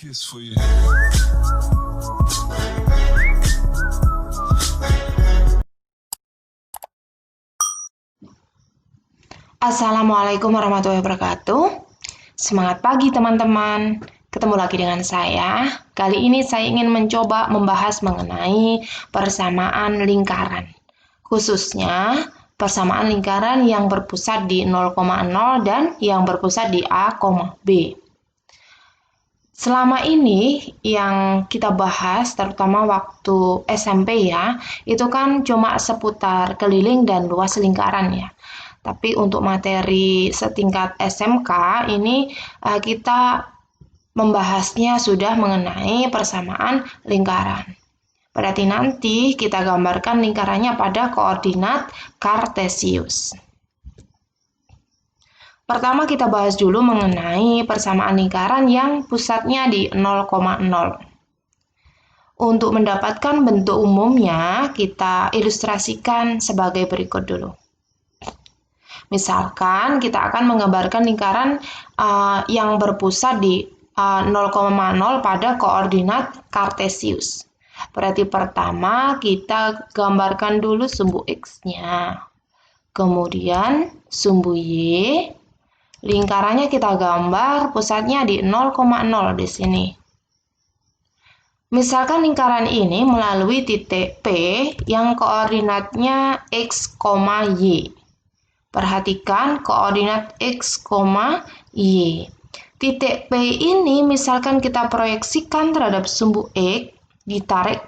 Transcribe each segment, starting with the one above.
kiss for you. Assalamualaikum warahmatullahi wabarakatuh. Semangat pagi teman-teman. Ketemu lagi dengan saya. Kali ini saya ingin mencoba membahas mengenai persamaan lingkaran. Khususnya persamaan lingkaran yang berpusat di 0,0 dan yang berpusat di A, B. Selama ini yang kita bahas, terutama waktu SMP ya, itu kan cuma seputar keliling dan luas lingkaran ya. Tapi untuk materi setingkat SMK ini kita membahasnya sudah mengenai persamaan lingkaran. Berarti nanti kita gambarkan lingkarannya pada koordinat kartesius. Pertama kita bahas dulu mengenai persamaan lingkaran yang pusatnya di 0,0. Untuk mendapatkan bentuk umumnya, kita ilustrasikan sebagai berikut dulu. Misalkan kita akan menggambarkan lingkaran yang berpusat di 0,0 pada koordinat kartesius. Berarti pertama kita gambarkan dulu sumbu X-nya. Kemudian sumbu Y. Lingkarannya kita gambar pusatnya di 0,0 di sini. Misalkan lingkaran ini melalui titik P yang koordinatnya X, Y. Perhatikan koordinat X, Y. Titik P ini misalkan kita proyeksikan terhadap sumbu X, ditarik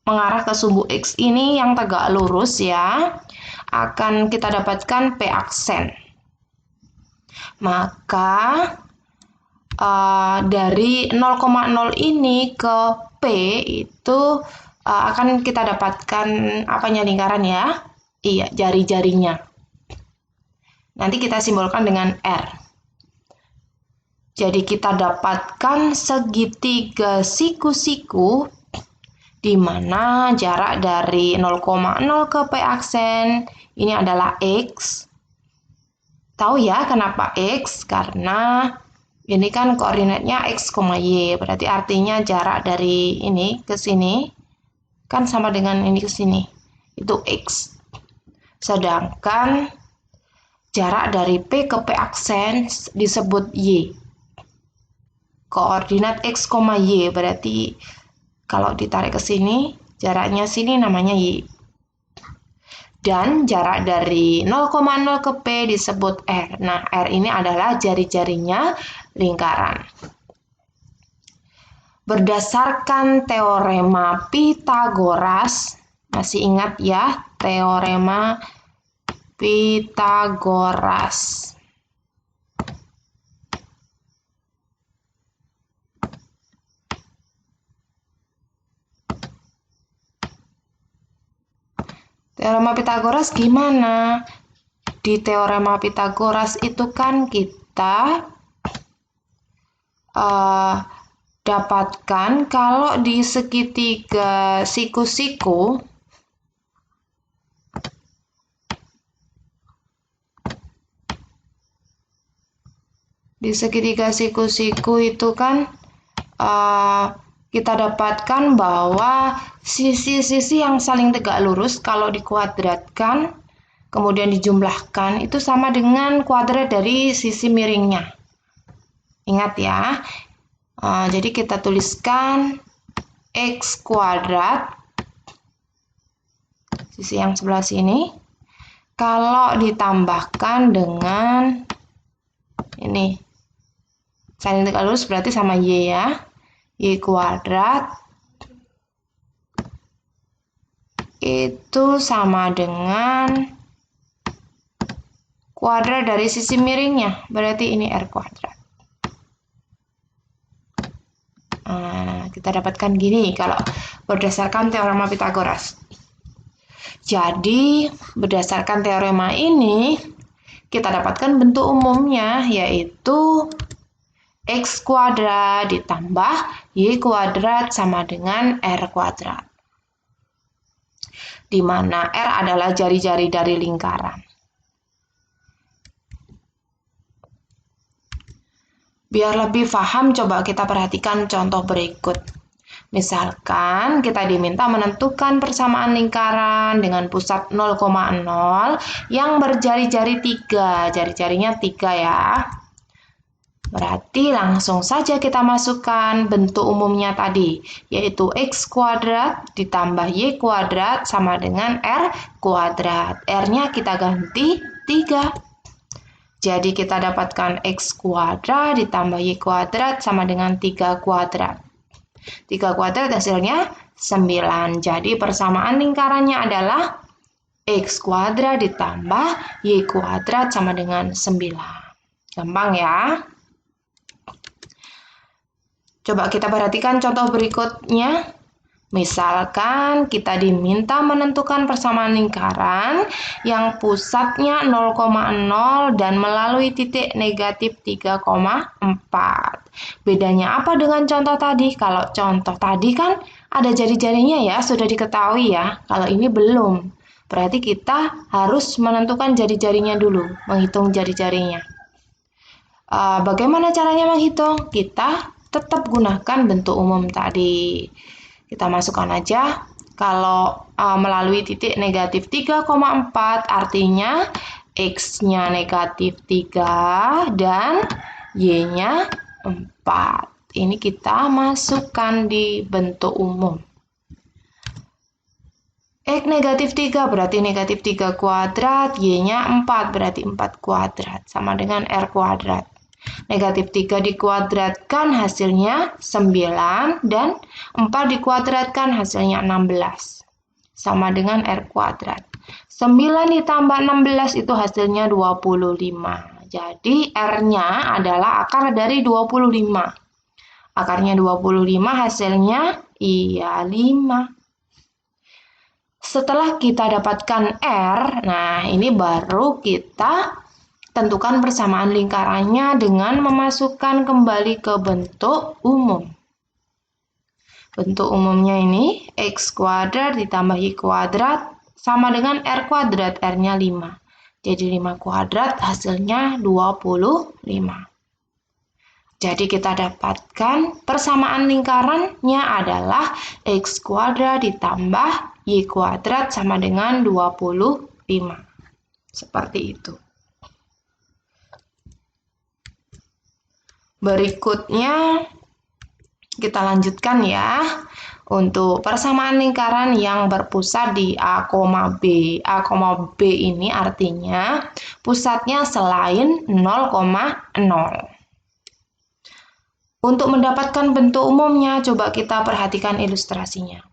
mengarah ke sumbu X ini yang tegak lurus ya, akan kita dapatkan P aksen. Maka dari 0,0 ini ke P itu akan kita dapatkan apanya lingkaran ya? Iya, jari-jarinya. Nanti kita simbolkan dengan R. Jadi kita dapatkan segitiga siku-siku di mana jarak dari 0,0 ke P aksen ini adalah X. Tahu ya kenapa X? Karena ini kan koordinatnya X, Y. Berarti artinya jarak dari ini ke sini kan sama dengan ini ke sini. Itu X. Sedangkan jarak dari P ke P aksen disebut Y. Koordinat X, Y berarti kalau ditarik ke sini, jaraknya sini namanya Y. Dan jarak dari 0,0 ke P disebut R. Nah, R ini adalah jari-jarinya lingkaran. Berdasarkan teorema Pythagoras, masih ingat ya teorema Pythagoras. Teorema Pythagoras gimana? Di teorema Pythagoras itu kan kita dapatkan kalau di segitiga siku-siku itu kan kita dapatkan bahwa sisi-sisi yang saling tegak lurus kalau dikuadratkan kemudian dijumlahkan itu sama dengan kuadrat dari sisi miringnya. Ingat ya. Jadi kita tuliskan X kuadrat sisi yang sebelah sini kalau ditambahkan dengan ini saling tegak lurus berarti sama Y ya. Y kuadrat itu sama dengan kuadrat dari sisi miringnya, berarti ini R kuadrat. Kita dapatkan gini kalau berdasarkan teorema Pythagoras. Jadi, berdasarkan teorema ini, kita dapatkan bentuk umumnya, yaitu X kuadrat ditambah Y kuadrat sama dengan R kuadrat. Di mana R adalah jari-jari dari lingkaran. Biar lebih paham, coba kita perhatikan contoh berikut. Misalkan kita diminta menentukan persamaan lingkaran dengan pusat 0,0 yang berjari-jari 3. Jari-jarinya 3 ya. Berarti langsung saja kita masukkan bentuk umumnya tadi, yaitu x kuadrat ditambah y kuadrat sama dengan r kuadrat. R-nya kita ganti 3. Jadi kita dapatkan x kuadrat ditambah y kuadrat sama dengan 3 kuadrat. 3 kuadrat hasilnya 9. Jadi persamaan lingkarannya adalah x kuadrat ditambah y kuadrat sama dengan 9. Gampang ya? Coba kita perhatikan contoh berikutnya. Misalkan kita diminta menentukan persamaan lingkaran yang pusatnya 0,0 dan melalui titik negatif 3,4. Bedanya apa dengan contoh tadi? Kalau contoh tadi kan ada jari-jarinya ya, sudah diketahui ya. Kalau ini belum. Berarti kita harus menentukan jari-jarinya dulu, menghitung jari-jarinya. Bagaimana caranya menghitung? Kita tetap gunakan bentuk umum tadi. Kita masukkan aja. Kalau melalui titik negatif 3,4 artinya X-nya negatif 3 dan Y-nya 4. Ini kita masukkan di bentuk umum. X negatif 3 berarti negatif 3 kuadrat, Y-nya 4 berarti 4 kuadrat, sama dengan R kuadrat. Negatif 3 dikuadratkan hasilnya 9 dan 4 dikuadratkan hasilnya 16. Sama dengan R kuadrat. 9 ditambah 16 itu hasilnya 25. Jadi R-nya adalah akar dari 25. Akarnya 25 hasilnya 5. Setelah kita dapatkan R, nah ini baru kita tentukan persamaan lingkarannya dengan memasukkan kembali ke bentuk umum. Bentuk umumnya ini x kuadrat ditambah y kuadrat sama dengan r kuadrat, r-nya 5. Jadi 5 kuadrat hasilnya 25. Jadi kita dapatkan persamaan lingkarannya adalah x kuadrat ditambah y kuadrat sama dengan 25. Seperti itu. Berikutnya kita lanjutkan ya untuk persamaan lingkaran yang berpusat di A, B. A, B ini artinya pusatnya selain 0,0. Untuk mendapatkan bentuk umumnya, coba kita perhatikan ilustrasinya.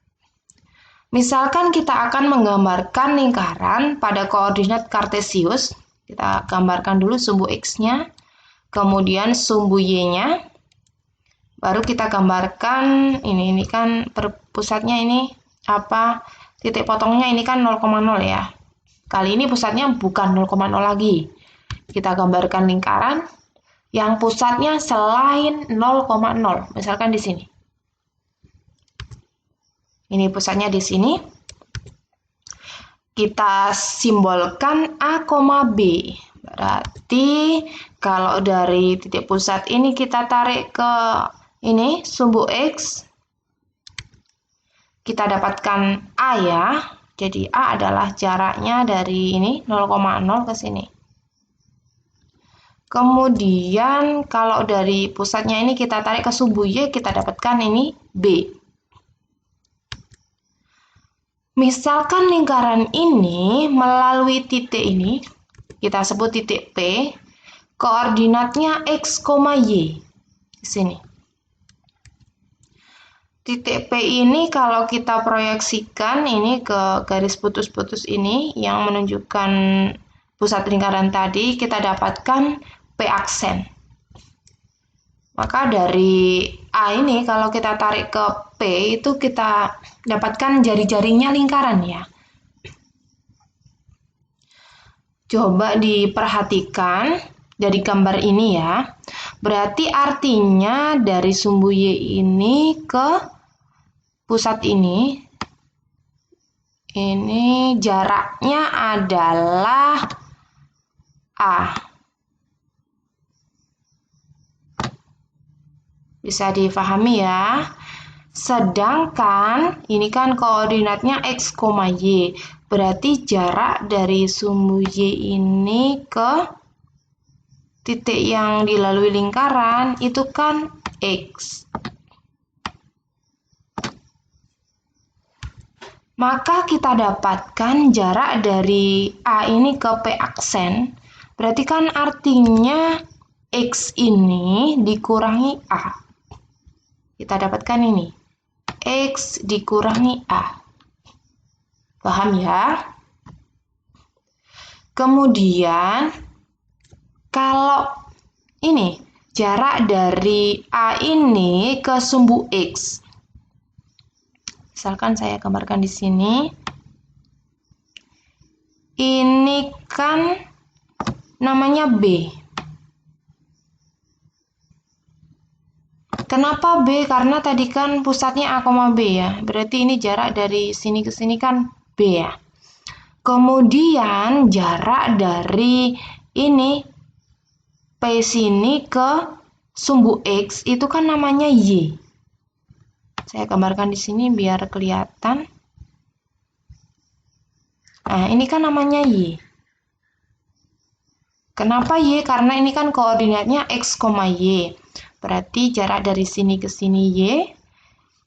Misalkan kita akan menggambarkan lingkaran pada koordinat kartesius. Kita gambarkan dulu sumbu X-nya. Kemudian sumbu Y-nya, baru kita gambarkan ini kan pusatnya ini apa, titik potongnya ini kan 0,0 ya. Kali ini pusatnya bukan 0,0 lagi. Kita gambarkan lingkaran yang pusatnya selain 0,0. Misalkan di sini. Ini pusatnya di sini. Kita simbolkan A, B. Berarti kalau dari titik pusat ini kita tarik ke ini sumbu X, kita dapatkan A ya. Jadi A adalah jaraknya dari ini 0,0 ke sini. Kemudian kalau dari pusatnya ini kita tarik ke sumbu Y, kita dapatkan ini B. Misalkan lingkaran ini melalui titik ini, kita sebut titik P, koordinatnya X, Y. Di sini. Titik P ini kalau kita proyeksikan ini ke garis putus-putus ini yang menunjukkan pusat lingkaran tadi, kita dapatkan P aksen. Maka dari A ini kalau kita tarik ke P itu kita dapatkan jari-jarinya lingkaran ya. Coba diperhatikan dari gambar ini ya. Berarti artinya dari sumbu Y ini ke pusat ini jaraknya adalah A. Bisa difahami ya. Sedangkan ini kan koordinatnya X, Y. Berarti jarak dari sumbu Y ini ke titik yang dilalui lingkaran itu kan X. Maka kita dapatkan jarak dari A ini ke P aksen. Berarti kan artinya X ini dikurangi A. Kita dapatkan ini. X dikurangi A. Paham ya? Kemudian, kalau ini jarak dari A ini ke sumbu X. Misalkan saya gambarkan di sini. Ini kan namanya B. Kenapa B? Karena tadi kan pusatnya A, B ya. Berarti ini jarak dari sini ke sini kan B ya. Kemudian jarak dari ini P sini ke sumbu X itu kan namanya Y. Saya gambarkan di sini biar kelihatan. Nah, ini kan namanya Y. Kenapa Y? Karena ini kan koordinatnya X, Y. Berarti jarak dari sini ke sini Y.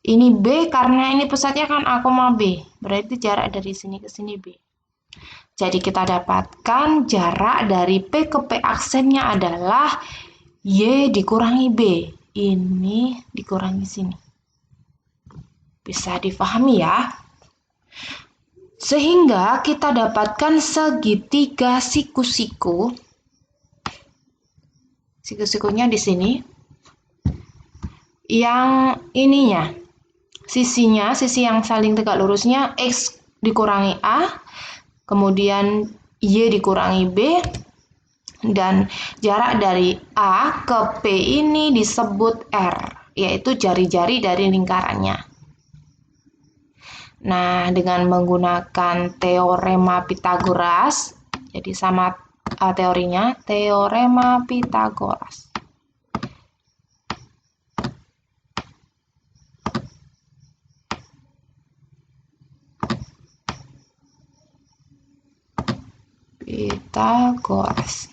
Ini B karena ini pusatnya kan A, B. Berarti jarak dari sini ke sini B. Jadi kita dapatkan jarak dari P ke P aksennya adalah Y dikurangi B. Ini dikurangi sini. Bisa difahami ya? Sehingga kita dapatkan segitiga siku-siku. Siku-sikunya di sini. Yang ininya, sisi yang saling tegak lurusnya X dikurangi A, kemudian Y dikurangi B, dan jarak dari A ke P ini disebut R, yaitu jari-jari dari lingkarannya. Nah, dengan menggunakan teorema Pythagoras, jadi sama teorinya, teorema Pythagoras. Pythagoras.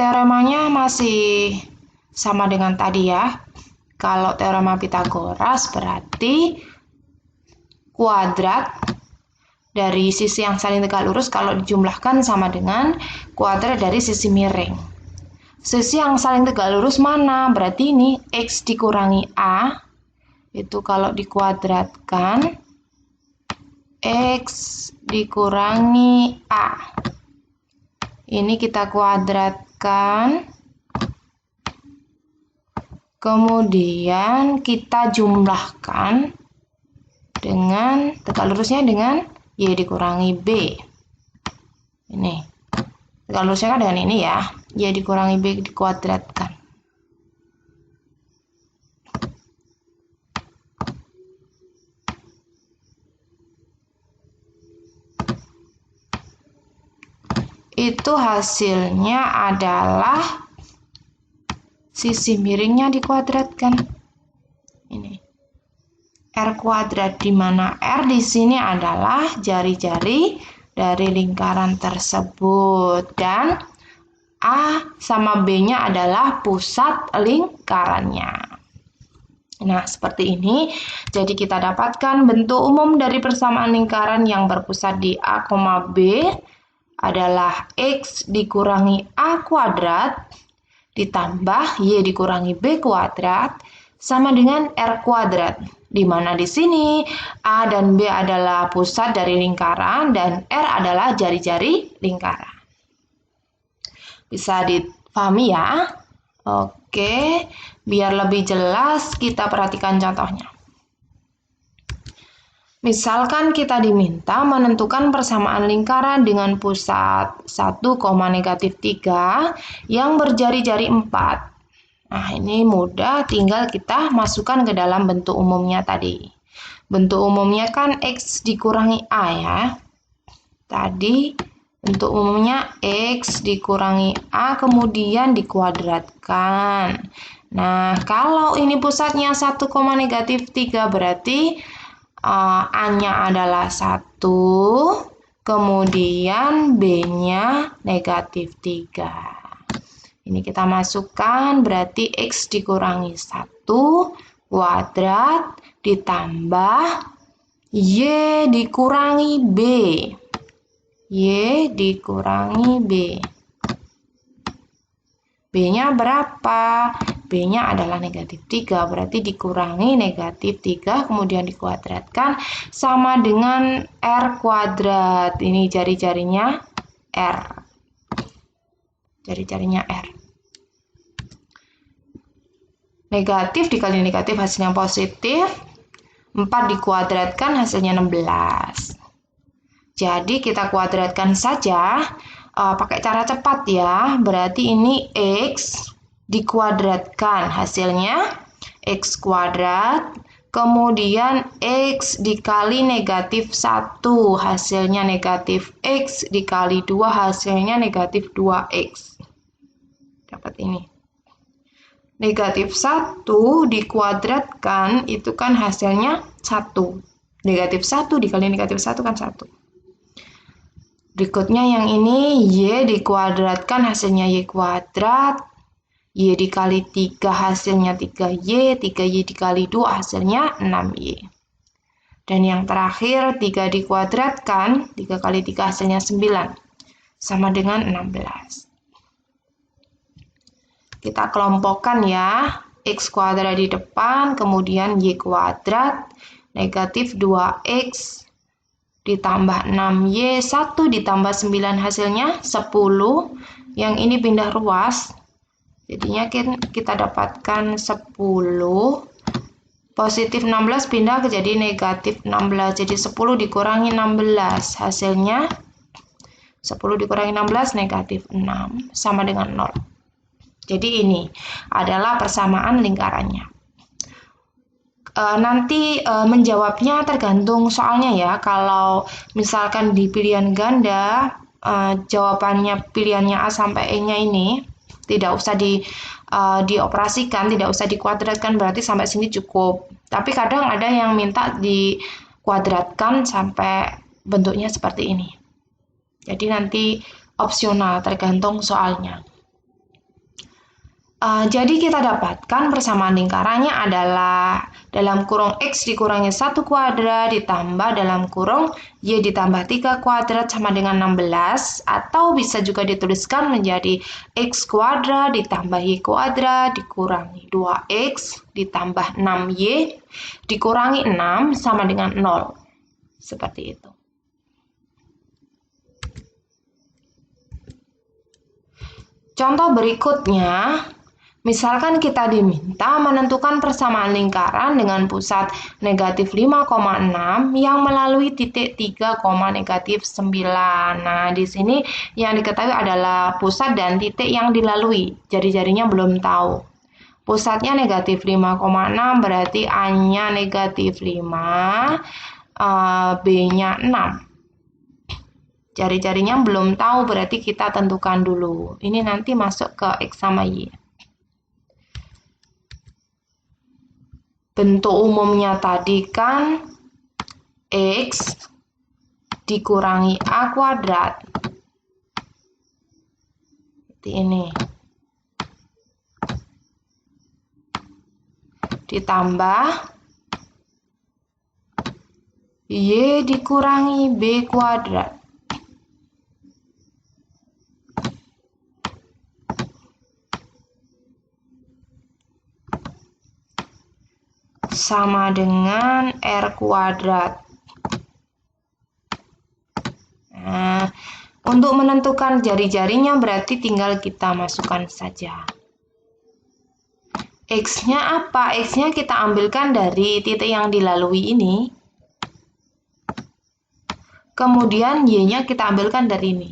Teoremanya masih sama dengan tadi ya. Kalau teorema Pythagoras berarti kuadrat dari sisi yang saling tegak lurus kalau dijumlahkan sama dengan kuadrat dari sisi miring. Sisi yang saling tegak lurus mana? Berarti ini X dikurangi A. Itu kalau dikuadratkan X dikurangi A. Ini kita kuadratkan. Kemudian kita jumlahkan dengan tegak lurusnya dengan Y dikurangi B. Ini. Tegak lurusnya kan dengan ini ya. Y dikurangi B dikuadratkan. Itu hasilnya adalah sisi miringnya dikuadratkan. Ini R kuadrat, di mana R di sini adalah jari-jari dari lingkaran tersebut dan A sama B-nya adalah pusat lingkarannya. Nah, seperti ini. Jadi kita dapatkan bentuk umum dari persamaan lingkaran yang berpusat di A, B adalah X dikurangi A kuadrat ditambah Y dikurangi B kuadrat sama dengan R kuadrat. Di mana di sini A dan B adalah pusat dari lingkaran dan R adalah jari-jari lingkaran. Bisa dipahami ya? Oke, biar lebih jelas kita perhatikan contohnya. Misalkan kita diminta menentukan persamaan lingkaran dengan pusat 1, -3 yang berjari-jari 4. Nah, ini mudah, tinggal kita masukkan ke dalam bentuk umumnya tadi. Bentuk umumnya kan X dikurangi A ya. Tadi bentuk umumnya X dikurangi A kemudian dikuadratkan. Nah, kalau ini pusatnya 1, -3 berarti A-nya adalah 1, kemudian B-nya -3. Ini kita masukkan, berarti X dikurangi 1 kuadrat ditambah Y dikurangi B. Y dikurangi B. B-nya berapa? B-nya adalah -3, berarti dikurangi -3, kemudian dikuadratkan, sama dengan R kuadrat. Ini jari-jarinya R. Jari-jarinya R. Negatif dikali negatif hasilnya positif. 4 dikuadratkan hasilnya 16. Jadi kita kuadratkan saja pakai cara cepat ya. Berarti ini X dikuadratkan hasilnya X kuadrat. Kemudian X dikali -1 hasilnya negatif X dikali 2 hasilnya negatif 2X. Dapat ini. -1 dikuadratkan itu kan hasilnya 1. -1 dikali -1 kan 1. Berikutnya yang ini Y dikuadratkan hasilnya Y kuadrat. Y dikali 3 hasilnya 3Y. 3Y dikali 2 hasilnya 6Y. Dan yang terakhir 3 dikuadratkan. 3 kali 3 hasilnya 9. Sama dengan 16. Kita kelompokkan ya. X kuadrat di depan. Kemudian Y kuadrat. Negatif 2X. Ditambah 6Y, 1 ditambah 9 hasilnya 10. Yang ini pindah ruas. Jadinya kita dapatkan 10. Positif 16 pindah ke jadi negatif 16. Jadi 10 dikurangi 16. Hasilnya 10 dikurangi 16 negatif 6. Sama dengan 0. Jadi ini adalah persamaan lingkarannya. Nanti menjawabnya tergantung soalnya ya. Kalau misalkan di pilihan ganda jawabannya pilihannya A sampai E-nya ini tidak usah dioperasikan, tidak usah dikuadratkan, berarti sampai sini cukup. Tapi kadang ada yang minta dikuadratkan sampai bentuknya seperti ini. Jadi nanti opsional tergantung soalnya. Jadi kita dapatkan persamaan lingkarannya adalah dalam kurung X dikurangi 1 kuadrat ditambah dalam kurung Y ditambah 3 kuadrat sama dengan 16, atau bisa juga dituliskan menjadi X kuadrat ditambah Y kuadrat dikurangi 2X ditambah 6Y dikurangi 6 sama dengan 0. Seperti itu. Contoh berikutnya, misalkan kita diminta menentukan persamaan lingkaran dengan pusat negatif 5,6 yang melalui titik 3, negatif 9. Nah, di sini yang diketahui adalah pusat dan titik yang dilalui. Jari-jarinya belum tahu. Pusatnya negatif 5,6 berarti A-nya negatif 5, B-nya 6. Jari-jarinya belum tahu, berarti kita tentukan dulu. Ini nanti masuk ke X sama Y. Bentuk umumnya tadi kan X dikurangi A kuadrat. Seperti ini. Ditambah Y dikurangi B kuadrat. Sama dengan R kuadrat. Nah, untuk menentukan jari-jarinya berarti tinggal kita masukkan saja. X-nya apa? X-nya kita ambilkan dari titik yang dilalui ini. Kemudian Y-nya kita ambilkan dari ini.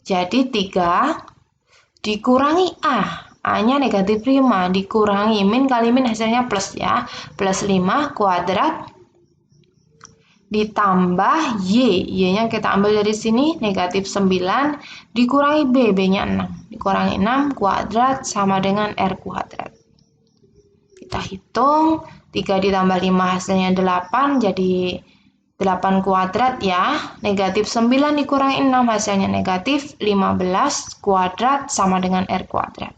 Jadi 3 dikurangi A. A-nya negatif 5 dikurangi min kali min hasilnya plus ya. Plus 5 kuadrat ditambah Y. Y-nya kita ambil dari sini negatif 9 dikurangi B. B-nya 6. Dikurangi 6 kuadrat sama dengan R kuadrat. Kita hitung 3 ditambah 5 hasilnya 8 jadi 8 kuadrat ya. Negatif 9 dikurangi 6 hasilnya negatif 15 kuadrat sama dengan R kuadrat.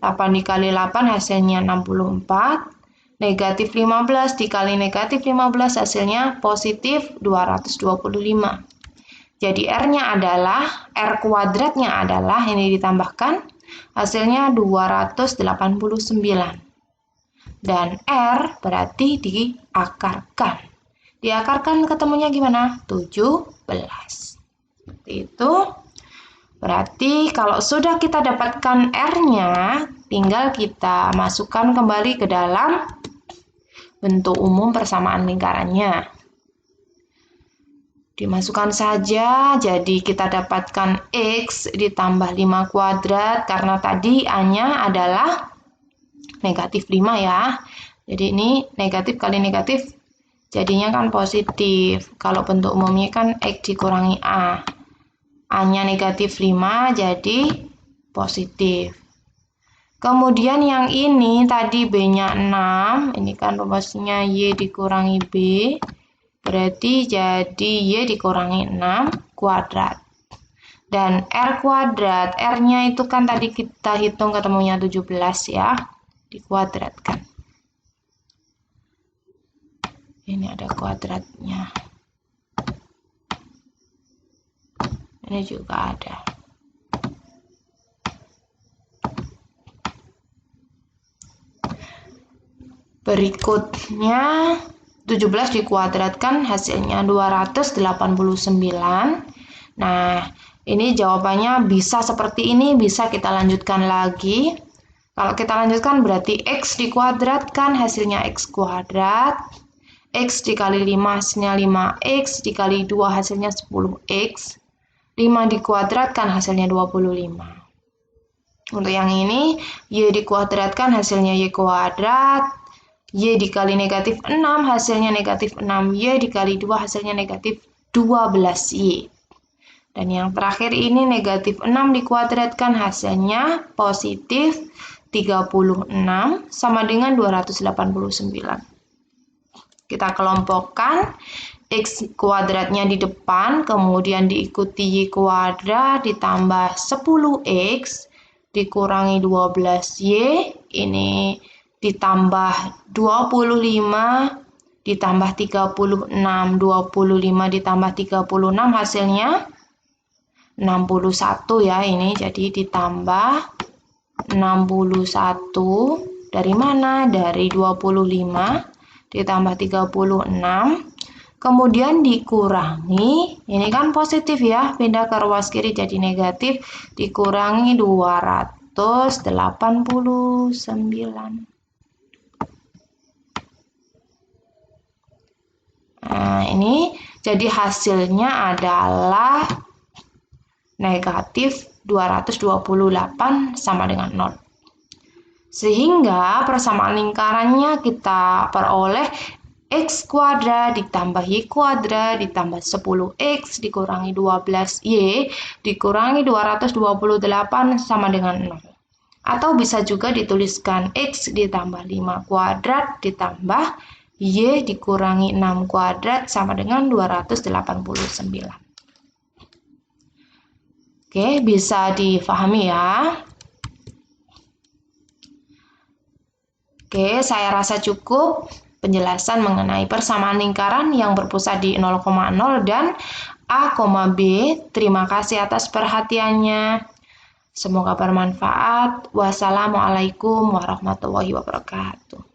8 dikali 8 hasilnya 64. Negatif 15 dikali negatif 15 hasilnya positif 225. Jadi R-nya adalah, R kuadratnya adalah, ini ditambahkan, hasilnya 289. Dan R berarti diakarkan. Diakarkan ketemunya gimana? 17. Seperti itu. Berarti kalau sudah kita dapatkan R-nya, tinggal kita masukkan kembali ke dalam bentuk umum persamaan lingkarannya. Dimasukkan saja, jadi kita dapatkan X ditambah 5 kuadrat, karena tadi A-nya adalah negatif 5 ya. Jadi ini negatif kali negatif, jadinya kan positif. Kalau bentuk umumnya kan X dikurangi A. A-nya negatif 5 jadi positif. Kemudian yang ini tadi B-nya 6, ini kan rumusnya Y dikurangi B, berarti jadi Y dikurangi 6 kuadrat. Dan R kuadrat, R-nya itu kan tadi kita hitung ketemunya 17 ya, dikuadratkan. Ini ada kuadratnya. Ini juga ada. Berikutnya 17 dikuadratkan hasilnya 289. Nah, ini jawabannya bisa seperti ini, bisa kita lanjutkan lagi. Kalau kita lanjutkan berarti X dikuadratkan hasilnya X kuadrat. X dikali 5 hasilnya 5X, dikali 2 hasilnya 10X. 5 dikuadratkan hasilnya 25. Untuk yang ini, Y dikuadratkan hasilnya Y kuadrat. Y dikali negatif 6 hasilnya negatif 6Y, dikali 2 hasilnya negatif 12Y. Dan yang terakhir ini negatif 6 dikuadratkan hasilnya positif 36 sama dengan 289. Kita kelompokkan. X kuadratnya di depan, kemudian diikuti Y kuadrat ditambah 10X dikurangi 12Y, ini ditambah 25 ditambah 36, 25 ditambah 36 hasilnya 61 ya, ini jadi ditambah 61 dari mana? Dari 25 ditambah 36. Kemudian dikurangi, ini kan positif ya, pindah ke ruas kiri jadi negatif, dikurangi 289. Nah, ini jadi hasilnya adalah negatif 228 sama dengan 0. Sehingga persamaan lingkarannya kita peroleh X kuadrat ditambah Y kuadrat ditambah 10X dikurangi 12Y dikurangi 228 sama dengan 0. Atau bisa juga dituliskan X ditambah 5 kuadrat ditambah Y dikurangi 6 kuadrat sama dengan 289. Oke, bisa difahami ya. Oke, saya rasa cukup penjelasan mengenai persamaan lingkaran yang berpusat di 0,0 dan A, B. Terima kasih atas perhatiannya. Semoga bermanfaat. Wassalamualaikum warahmatullahi wabarakatuh.